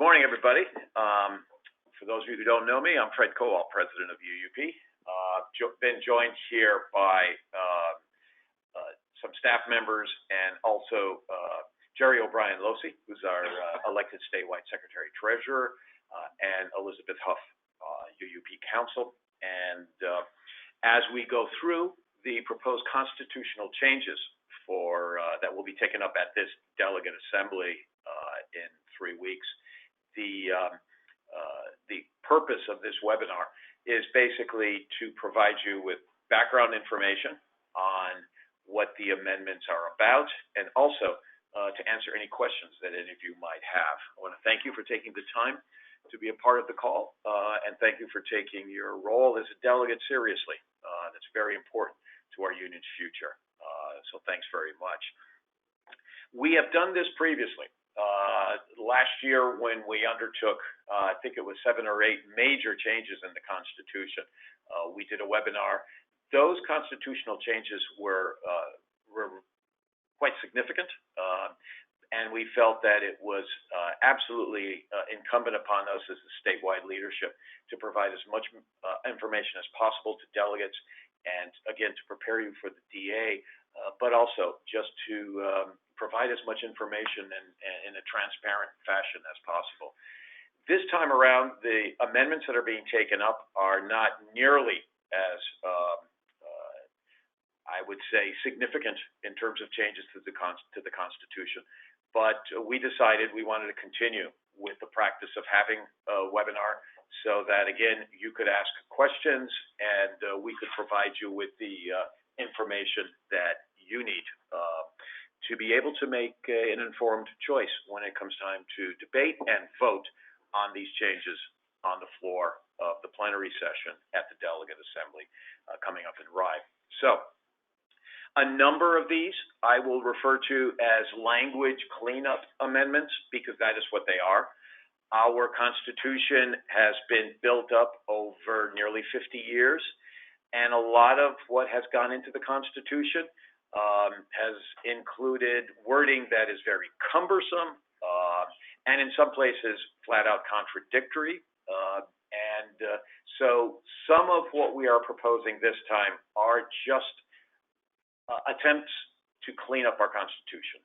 Good morning, everybody. For those of you who don't know me, I'm Fred Kowal, president of UUP. Been joined here by some staff members and also Jerry O'Brien-Losi, who's our elected statewide secretary-treasurer, and Elizabeth Huff, UUP counsel. And as we go through the proposed constitutional changes that will be taken up at this delegate assembly in 3 weeks, the purpose of this webinar is basically to provide you with background information on what the amendments are about, and also to answer any questions that any of you might have. I want to thank you for taking the time to be a part of the call, and thank you for taking your role as a delegate seriously. That's very important to our union's future. So thanks very much. We have done this previously. Last year when we undertook, I think it was 7 or 8 major changes in the Constitution, we did a webinar. Those constitutional changes were quite significant, and we felt that it was absolutely incumbent upon us as the statewide leadership to provide as much information as possible to delegates, and again, to prepare you for the DA, but also just to provide as much information in a transparent fashion as possible. This time around, the amendments that are being taken up are not nearly as, I would say, significant in terms of changes to the Constitution. But we decided we wanted to continue with the practice of having a webinar so that, again, you could ask questions and we could provide you with the information that you need to be able to make an informed choice when it comes time to debate and vote on these changes on the floor of the plenary session at the Delegate Assembly coming up in Rye. So, a number of these I will refer to as language cleanup amendments because that is what they are. Our Constitution has been built up over nearly 50 years, and a lot of what has gone into the Constitution has included wording that is very cumbersome and in some places flat out contradictory. So some of what we are proposing this time are just attempts to clean up our Constitution,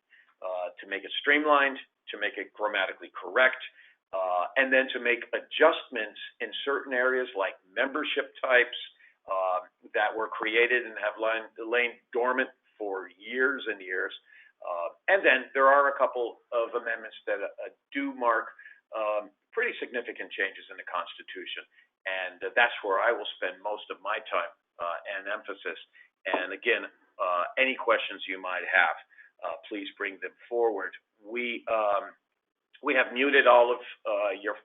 to make it streamlined, to make it grammatically correct, and then to make adjustments in certain areas like membership types that were created and have lain dormant for years and years. And then there are a couple of amendments that do mark pretty significant changes in the Constitution. And that's where I will spend most of my time and emphasis. And again, any questions you might have, please bring them forward. We have muted all of your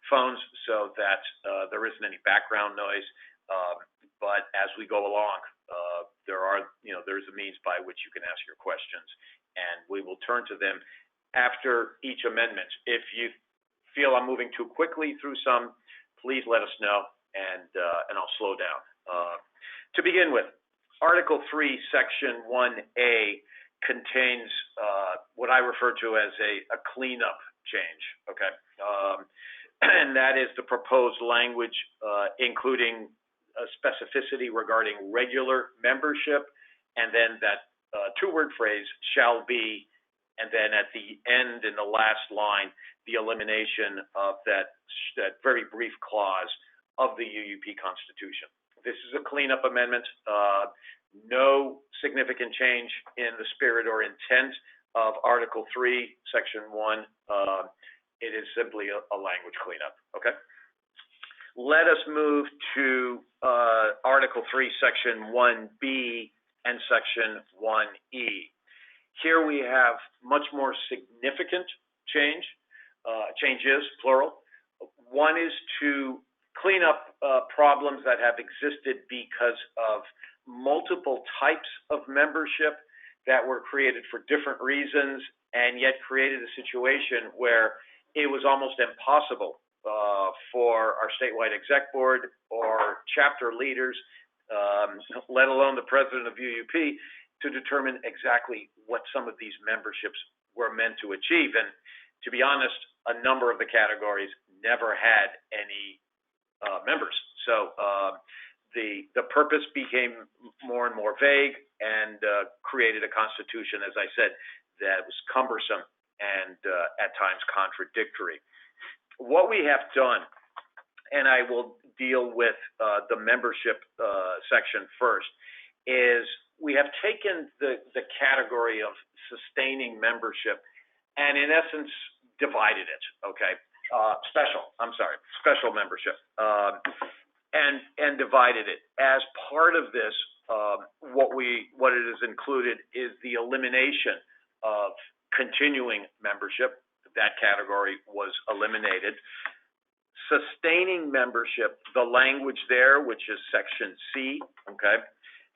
phones so that there isn't any background noise. But as we go along, there's a means by which you can ask your questions, and we will turn to them after each amendment. If you feel I'm moving too quickly through some, please let us know, and I'll slow down. To begin with, Article 3, Section 1A contains what I refer to as a cleanup change, okay? And that is the proposed language, including specificity regarding regular membership, and then that two-word phrase, shall be, and then at the end in the last line, the elimination of that very brief clause of the UUP Constitution. This is a cleanup amendment. No significant change in the spirit or intent of Article 3, Section 1. It is simply a language cleanup, okay? Let us move to Article 3, Section 1B and Section 1E. Here we have much more significant changes, plural. One is to clean up problems that have existed because of multiple types of membership that were created for different reasons and yet created a situation where it was almost impossible for our statewide exec board or chapter leaders, let alone the president of UUP, to determine exactly what some of these memberships were meant to achieve. And to be honest, a number of the categories never had any members. So the purpose became more and more vague and created a constitution, as I said, that was cumbersome and at times contradictory. What we have done, and I will deal with the membership section first, is we have taken the category of sustaining membership and in essence divided it, okay? Special membership, and divided it. As part of this, what it is included is the elimination of continuing membership. That category was eliminated. Sustaining membership, the language there, which is section C, okay,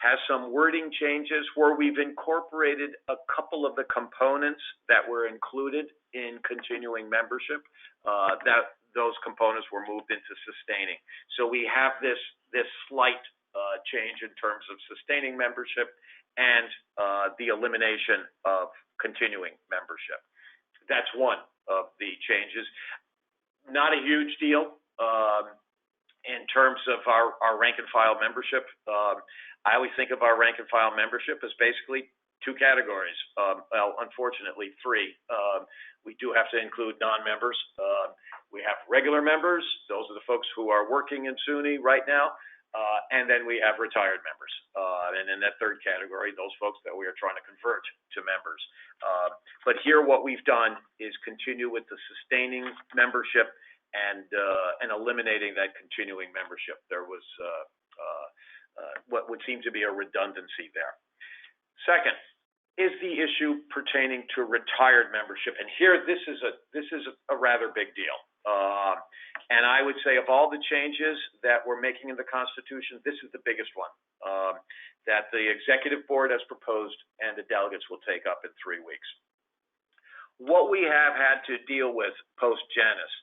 has some wording changes where we've incorporated a couple of the components that were included in continuing membership. Those components were moved into sustaining. So we have this slight change in terms of sustaining membership and the elimination of continuing membership. That's one of the changes. Not a huge deal in terms of our rank and file membership. I always think of our rank and file membership as basically two categories. Well, unfortunately, three. We do have to include non-members. We have regular members. Those are the folks who are working in SUNY right now. And then we have retired members. And in that third category, those folks that we are trying to convert to members. But here what we've done is continue with the sustaining membership and eliminating that continuing membership. There was what would seem to be a redundancy there. Second is the issue pertaining to retired membership. And here, this is a rather big deal. And I would say of all the changes that we're making in the Constitution, this is the biggest one that the Executive Board has proposed and the delegates will take up in 3 weeks. What we have had to deal with post-Janus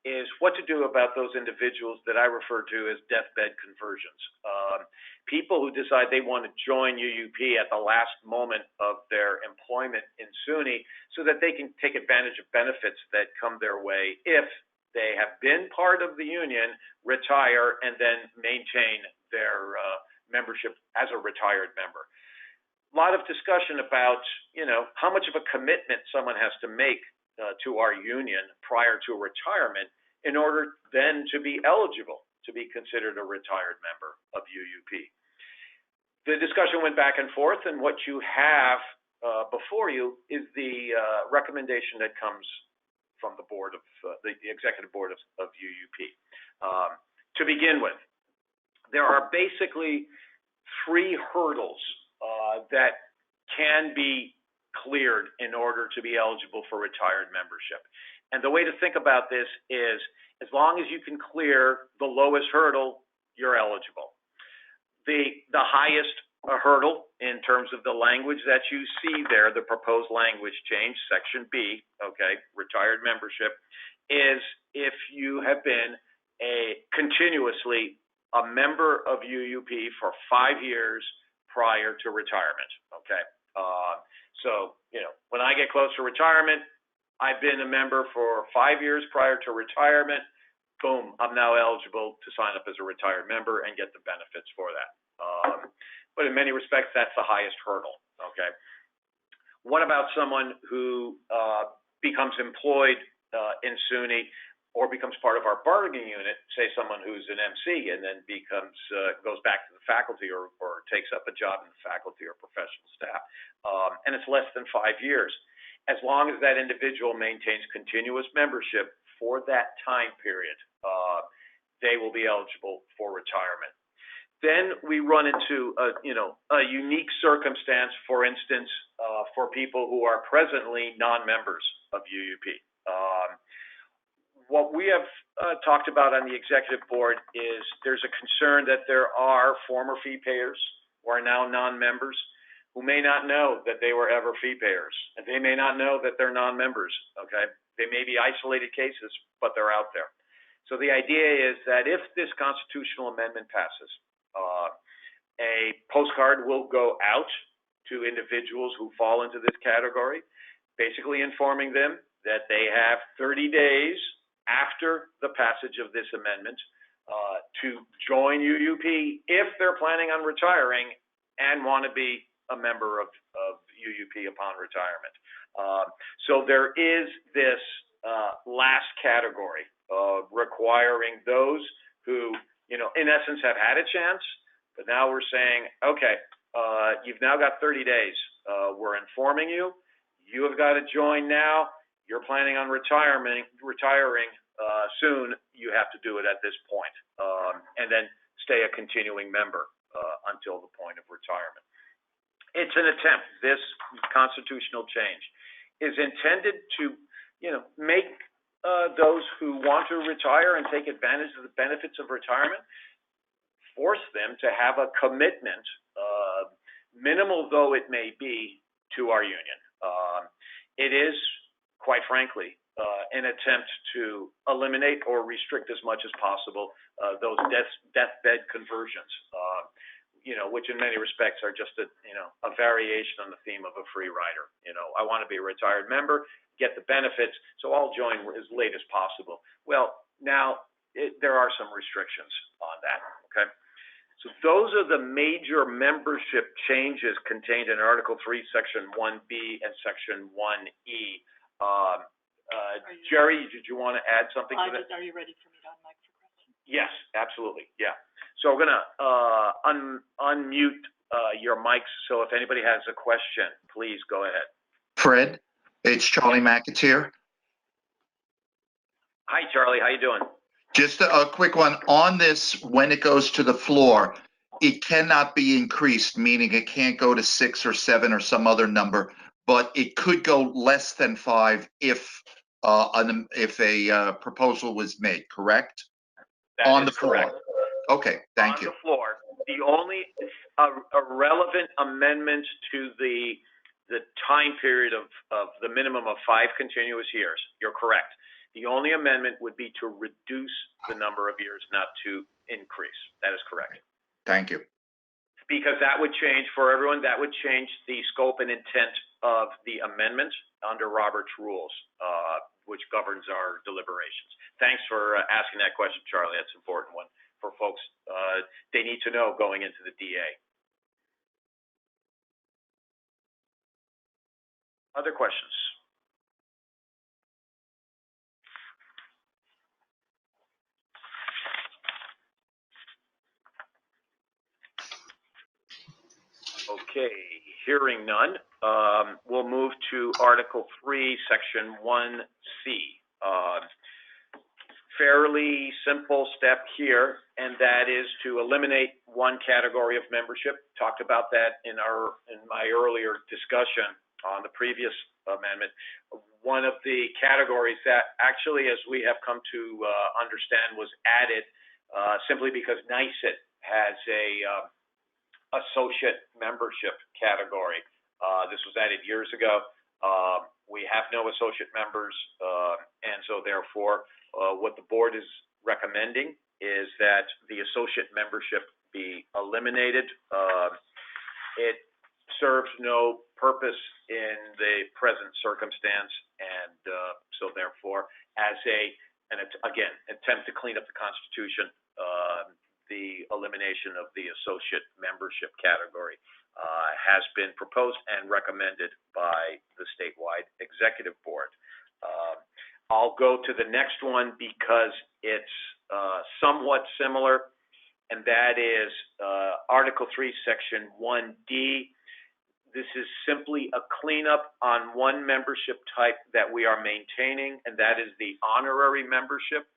is what to do about those individuals that I refer to as deathbed conversions. People who decide they want to join UUP at the last moment of their employment in SUNY so that they can take advantage of benefits that come their way if they have been part of the union, retire, and then maintain their membership as a retired member. A lot of discussion about, how much of a commitment someone has to make to our union prior to retirement in order then to be eligible to be considered a retired member of UUP. The discussion went back and forth, and what you have before you is the recommendation that comes from the board of the executive board of UUP. To begin with, there are basically 3 hurdles that can be cleared in order to be eligible for retired membership. And the way to think about this is, as long as you can clear the lowest hurdle, you're eligible. The highest hurdle in terms of the language that you see there, the proposed language change, section B, okay, retired membership, is if you have been continuously a member of UUP for 5 years prior to retirement, okay? So, when I get close to retirement, I've been a member for 5 years prior to retirement, boom, I'm now eligible to sign up as a retired member and get the benefits for that. But in many respects, that's the highest hurdle, okay? What about someone who becomes employed in SUNY or becomes part of our bargaining unit, say someone who's an MC and then goes back to the faculty or takes up a job in the faculty or professional staff, and it's less than 5 years. As long as that individual maintains continuous membership for that time period, they will be eligible for retirement. Then we run into a unique circumstance, for instance, for people who are presently non-members of UUP. What we have talked about on the executive board is there's a concern that there are former fee payers who are now non-members who may not know that they were ever fee payers, and they may not know that they're non-members, okay? They may be isolated cases, but they're out there. So the idea is that if this constitutional amendment passes, a postcard will go out to individuals who fall into this category, basically informing them that they have 30 days after the passage of this amendment to join UUP if they're planning on retiring and want to be a member of UUP upon retirement. So there is this last category of requiring those who, in essence have had a chance, but now we're saying, okay, you've now got 30 days. We're informing you. You have got to join now. You're planning on retiring soon. You have to do it at this point, and then stay a continuing member until the point of retirement. It's an attempt. This constitutional change is intended to, make those who want to retire and take advantage of the benefits of retirement, force them to have a commitment, minimal though it may be, to our union. It is, quite frankly, an attempt to eliminate or restrict as much as possible those deathbed conversions, which in many respects are just a variation on the theme of a free rider. I want to be a retired member, get the benefits, so I'll join as late as possible. Well, now there are some restrictions on that, okay? So those are the major membership changes contained in Article 3, Section 1B and Section 1E. Jerry, did you want to add something to that? Are you ready for me to unmic for questions? Yes, absolutely, yeah. So we're going to unmute your mics, so if anybody has a question, please go ahead. Fred, it's Charlie McAteer. Hi, Charlie, how you doing? Just a quick one on this. When it goes to the floor, it cannot be increased, meaning it can't go to 6 or 7 or some other number, but it could go less than 5 if a proposal was made, correct? That on is the floor. Correct. Okay, thank you. On the floor, the only relevant amendment to the time period of the minimum of 5 continuous years, you're correct. The only amendment would be to reduce the number of years, not to increase. That is correct. Thank you. Because that would change, for everyone, that would change the scope and intent of the amendment under Robert's rules, which governs our deliberations. Thanks for asking that question, Charlie. That's an important one for folks. They need to know going into the DA. Other questions? Okay, hearing none, we'll move to Article 3, Section 1C. Fairly simple step here, and that is to eliminate one category of membership. Talked about that in my earlier discussion on the previous amendment. One of the categories that actually, as we have come to understand, was added simply because NYSET has a associate membership category. This was added years ago. We have no associate members, and so therefore what the board is recommending is that the associate membership be eliminated. It serves no purpose in the present circumstance, and so therefore, as an attempt to clean up the Constitution, the elimination of the associate membership category has been proposed and recommended by the statewide executive board. I'll go to the next one because it's somewhat similar, and that is Article 3, Section 1D. This is simply a cleanup on one membership type that we are maintaining, and that is the honorary membership.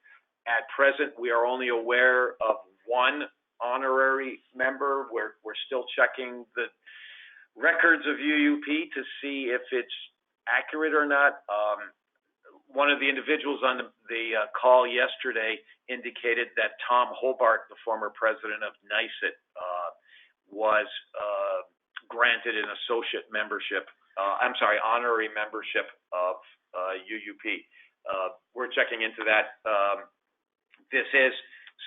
At present, we are only aware of one honorary member. We're still checking the records of UUP to see if it's accurate or not. One of the individuals on the call yesterday indicated that Tom Hobart, the former president of NYSET, was granted an associate membership, honorary membership of UUP. We're checking into that. This is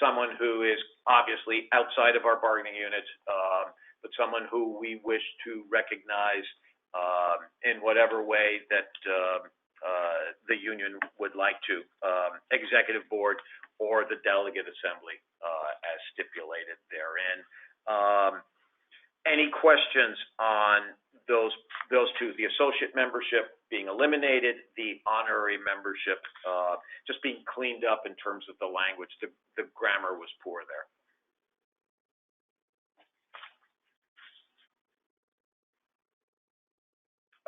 someone who is obviously outside of our bargaining unit, but someone who we wish to recognize in whatever way that the union would like to, executive board or the delegate assembly, as stipulated therein. Any questions on those two, the associate membership being eliminated, the honorary membership just being cleaned up in terms of the language? The grammar was poor there.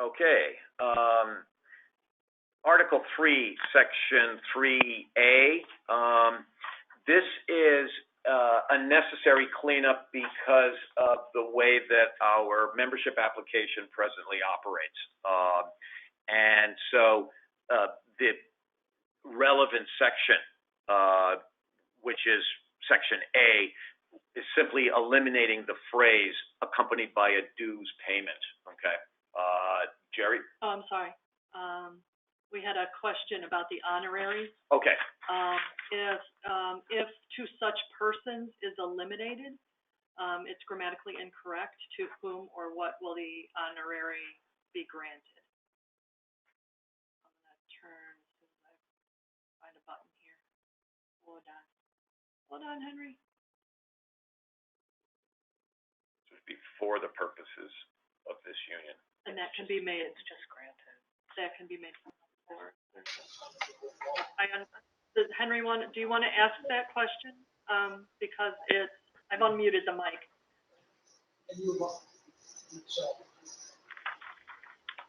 Okay. Article 3, Section 3A. This is a necessary cleanup because of the way that our membership application presently operates. And so the relevant section, which is Section A, is simply eliminating the phrase accompanied by a dues payment. Okay. Jerry? Oh, I'm sorry. We had a question about the honoraries. Okay. If to such persons is eliminated, it's grammatically incorrect. To whom or what will the honorary be granted? I'm going to turn, find a button here. Hold on. Hold on, Henry. It would be for the purposes of this union. And that can be made. It's just granted. That can be made for. Does Henry do you want to ask that question? Because I've unmuted the mic.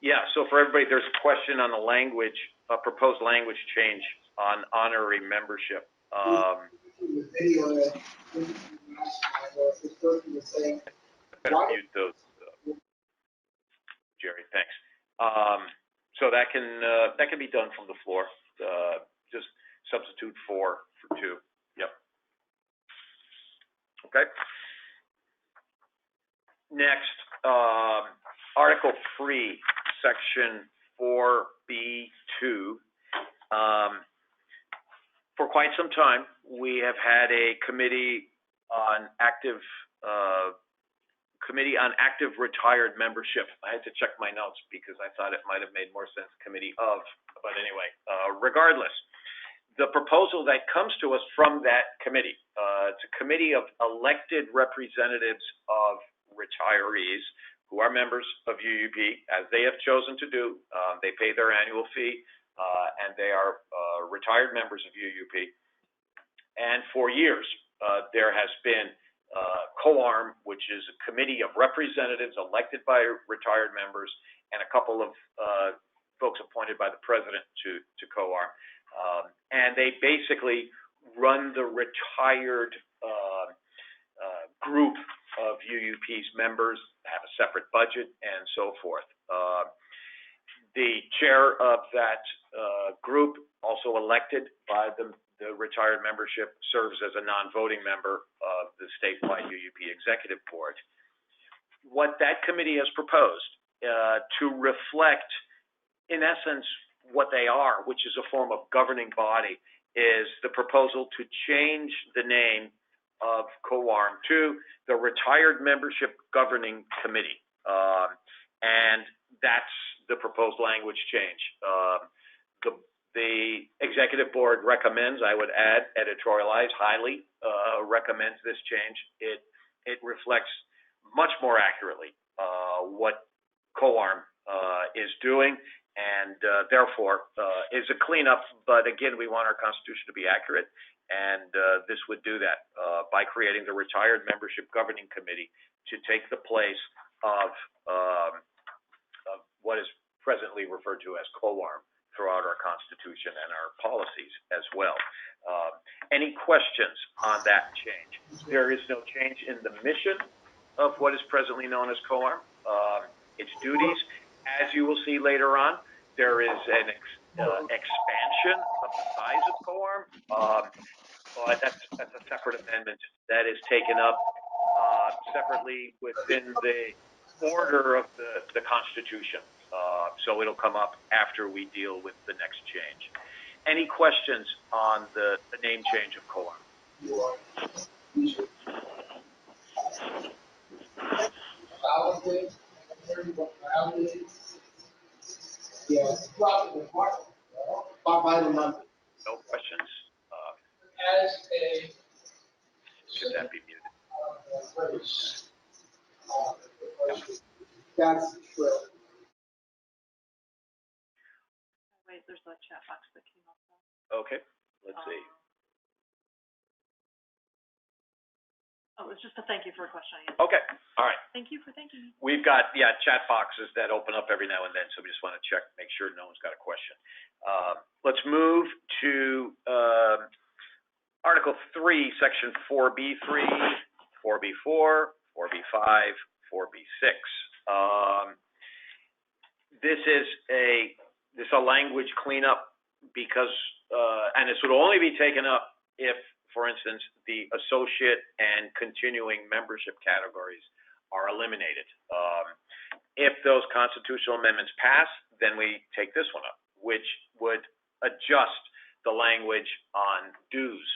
Yeah, so for everybody, there's a question on the language, a proposed language change on honorary membership. Better mute those, Jerry, thanks. So that can be done from the floor. Just substitute for 2. Yep. Okay. Next, Article 3, Section 4B2. For quite some time, we have had a committee on active retired membership. I had to check my notes because I thought it might have made more sense committee of, but anyway, regardless, the proposal that comes to us from that committee, it's a committee of elected representatives of retirees who are members of UUP, as they have chosen to do. They pay their annual fee, and they are retired members of UUP. And for years, there has been COARM, which is a committee of representatives elected by retired members, and a couple of folks appointed by the president to COARM. And they basically run the retired group of UUP's members, have a separate budget, and so forth. The chair of that group, also elected by the retired membership, serves as a non-voting member of the statewide UUP Executive Board. What that committee has proposed to reflect, in essence, what they are, which is a form of governing body, is the proposal to change the name of COARM to the Retired Membership Governing Committee. And that's the proposed language change. The executive board recommends, I would add, editorialize, highly recommends this change. It reflects much more accurately what COARM is doing, and therefore is a cleanup. But again, we want our Constitution to be accurate, and this would do that by creating the Retired Membership Governing Committee to take the place of what is presently referred to as COARM throughout our Constitution and our policies as well. Any questions on that change? There is no change in the mission of what is presently known as COARM. Its duties, as you will see later on, there is an expansion of the size of COARM, but that's a separate amendment that is taken up separately within the order of the Constitution. So it'll come up after we deal with the next change. Any questions on the name change of COARM? Yes, by the number. No questions? As a. Should that be muted? That's true. Wait, there's a chat box that came up. Okay, let's see. Oh, it was just a thank you for a question. Okay, all right. Thank you for thanking me. We've got, chat boxes that open up every now and then, so we just want to check, make sure no one's got a question. Let's move to Article 3, Section 4B3, 4B4, 4B5, 4B6. This is a language cleanup because, and this would only be taken up if, for instance, the associate and continuing membership categories are eliminated. If those constitutional amendments pass, then we take this one up, which would adjust the language on dues.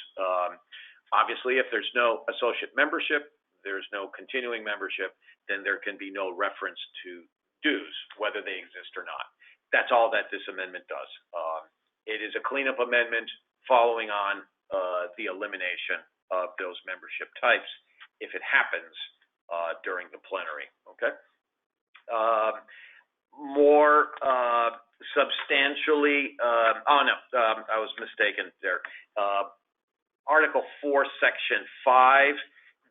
Obviously, if there's no associate membership, there's no continuing membership, then there can be no reference to dues, whether they exist or not. That's all that this amendment does. It is a cleanup amendment following on the elimination of those membership types if it happens during the plenary, okay? More substantially, I was mistaken there. Article 4, Section 5,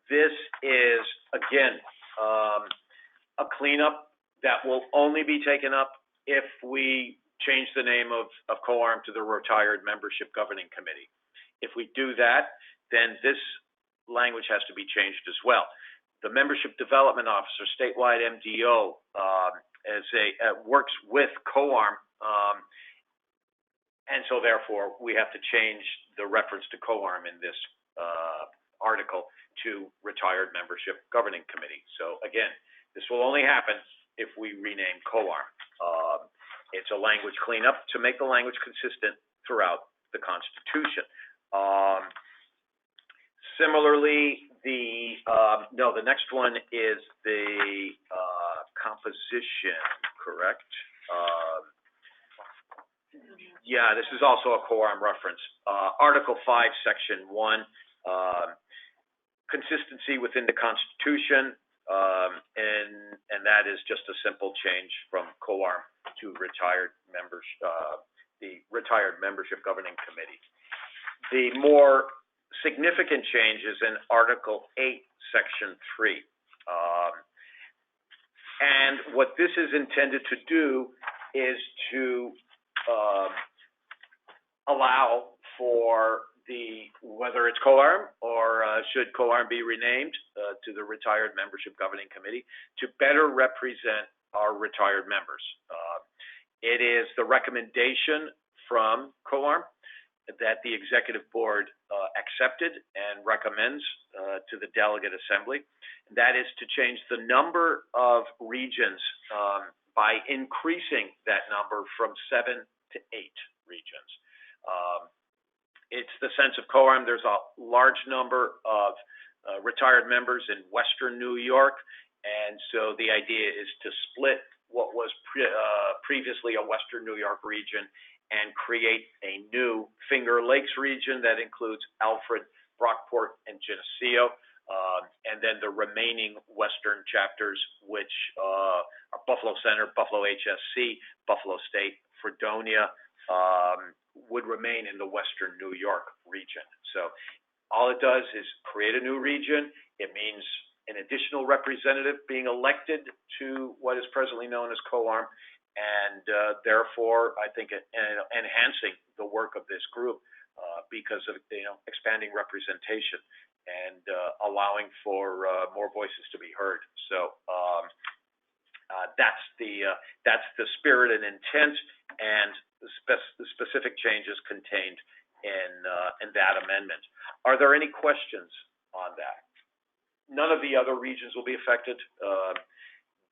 this is, again, a cleanup that will only be taken up if we change the name of COARM to the Retired Membership Governing Committee. If we do that, then this language has to be changed as well. The Membership Development Officer, statewide MDO, works with COARM, and so therefore we have to change the reference to COARM in this article to Retired Membership Governing Committee. So again, this will only happen if we rename COARM. It's a language cleanup to make the language consistent throughout the Constitution. Similarly, the next one is the composition, correct? Yeah, this is also a COARM reference. Article 5, Section 1, consistency within the Constitution, and that is just a simple change from COARM to retired members, the Retired Membership Governing Committee. The more significant change is in Article 8, Section 3. And what this is intended to do is to allow for whether it's COARM or should COARM be renamed to the Retired Membership Governing Committee, to better represent our retired members. It is the recommendation from COARM that the Executive Board accepted and recommends to the Delegate Assembly. That is to change the number of regions by increasing that number from 7 to 8 regions. It's the sense of COARM. There's a large number of retired members in Western New York, and so the idea is to split what was previously a Western New York region and create a new Finger Lakes region that includes Alfred, Brockport, and Geneseo, and then the remaining Western chapters, which are Buffalo Center, Buffalo HSC, Buffalo State, Fredonia, would remain in the Western New York region. So all it does is create a new region. It means an additional representative being elected to what is presently known as COARM, and therefore, I think enhancing the work of this group because of expanding representation and allowing for more voices to be heard. So that's the spirit and intent, and the specific changes contained in that amendment. Are there any questions on that? None of the other regions will be affected.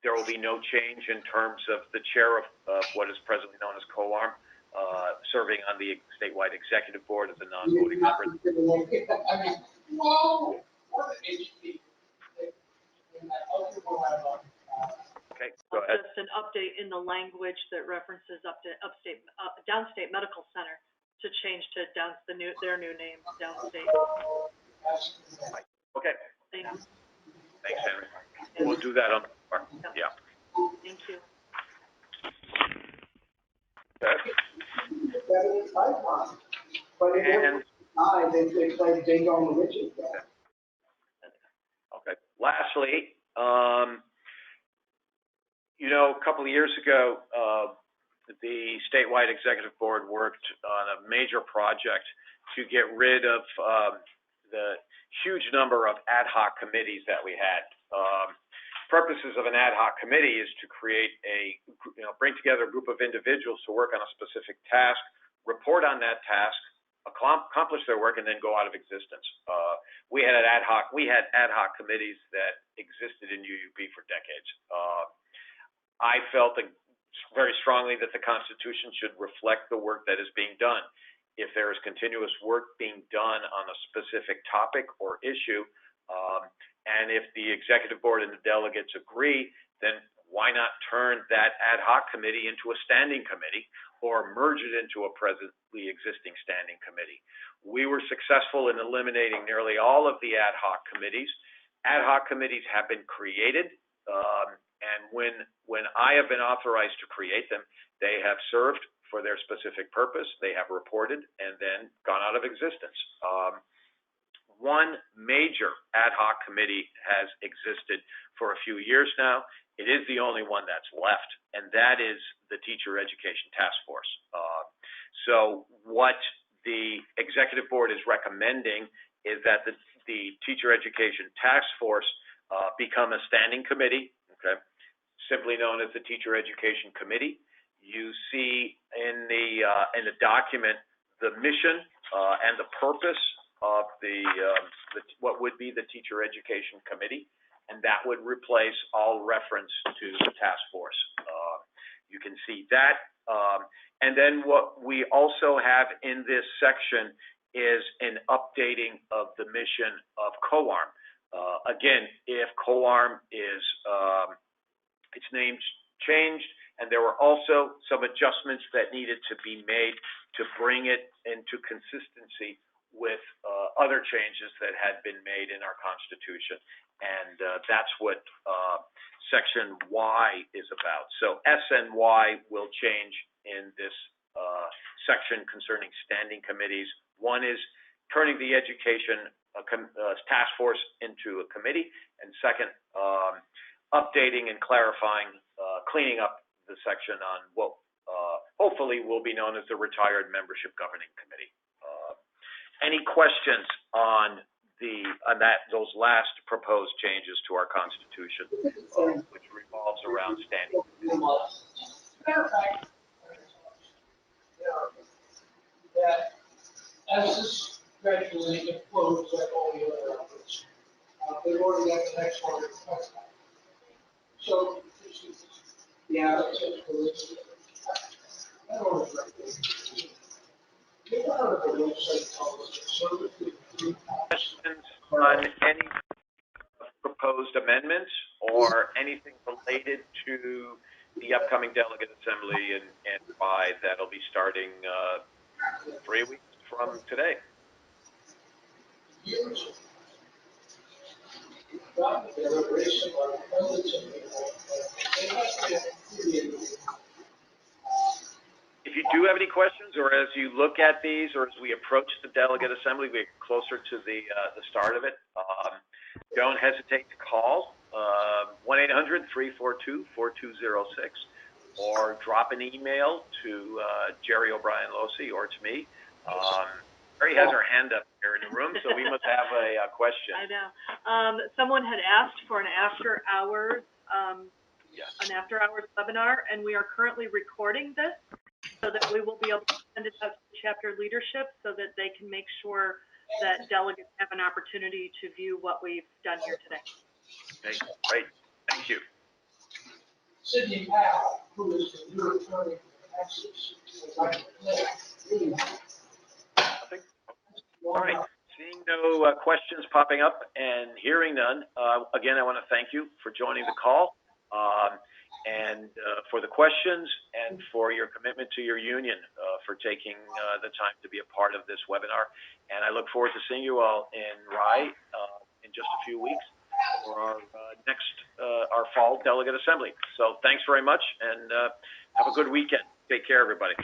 There will be no change in terms of the chair of what is presently known as COARM, serving on the statewide executive board as a non-voting member. Okay, go ahead. Just an update in the language that references downstate medical center to change to their new name, downstate. Okay, Thanks. thanks, Henry. We'll do that on the floor. Yeah. Thank you. Okay. But if And, they play ding dong the witches. okay, lastly, a couple of years ago, the statewide executive board worked on a major project to get rid of the huge number of ad hoc committees that we had. Purposes of an ad hoc committee is to create bring together a group of individuals to work on a specific task, report on that task, accomplish their work, and then go out of existence. We had ad hoc committees that existed in UUP for decades. I felt very strongly that the Constitution should reflect the work that is being done. If there is continuous work being done on a specific topic or issue, and if the executive board and the delegates agree, then why not turn that ad hoc committee into a standing committee or merge it into a presently existing standing committee? We were successful in eliminating nearly all of the ad hoc committees. Ad hoc committees have been created, and when I have been authorized to create them, they have served for their specific purpose. They have reported and then gone out of existence. One major ad hoc committee has existed for a few years now. It is the only one that's left, and that is the Teacher Education Task Force. So what the executive board is recommending is that the Teacher Education Task Force become a standing committee, okay, simply known as the Teacher Education Committee. You see in the document the mission and the purpose of what would be the Teacher Education Committee, and that would replace all reference to the task force. You can see that. And then what we also have in this section is an updating of the mission of COARM. Again, if COARM is its name's changed, and there were also some adjustments that needed to be made to bring it into consistency with other changes that had been made in our Constitution. And that's what Section Y is about. So S and Y will change in this section concerning standing committees. One is turning the Education Task Force into a committee, and second, updating and clarifying, cleaning up the section on what hopefully will be known as the Retired Membership Governing Committee. Any questions on those last proposed changes to our Constitution, which revolves around standing? That as this gradually implodes like all the other efforts, they've already got the next one. So, yeah, it's just I don't know. Questions on any proposed amendments or anything related to the upcoming delegate assembly and by that'll be starting 3 weeks from today? If you do have any questions, or as you look at these, or as we approach the delegate assembly, we get closer to the start of it, don't hesitate to call 1-800-342-4206 or drop an email to Jerry O'Brien Losi or to me. Jerry has her hand up here in the room, so we must have a question. I know. Someone had asked for an after-hours webinar, and we are currently recording this so that we will be able to send it out to chapter leadership so that they can make sure that delegates have an opportunity to view what we've done here today. Okay, great. Thank you. Sidney Powell, who is the new attorney for Texas, would like to play. Nothing? All right. Seeing no questions popping up and hearing none, again, I want to thank you for joining the call. and for the questions and for your commitment to your union, for taking the time to be a part of this webinar. And I look forward to seeing you all in Rye in just a few weeks for our next, our fall delegate assembly. So thanks very much, and have a good weekend. Take care, everybody.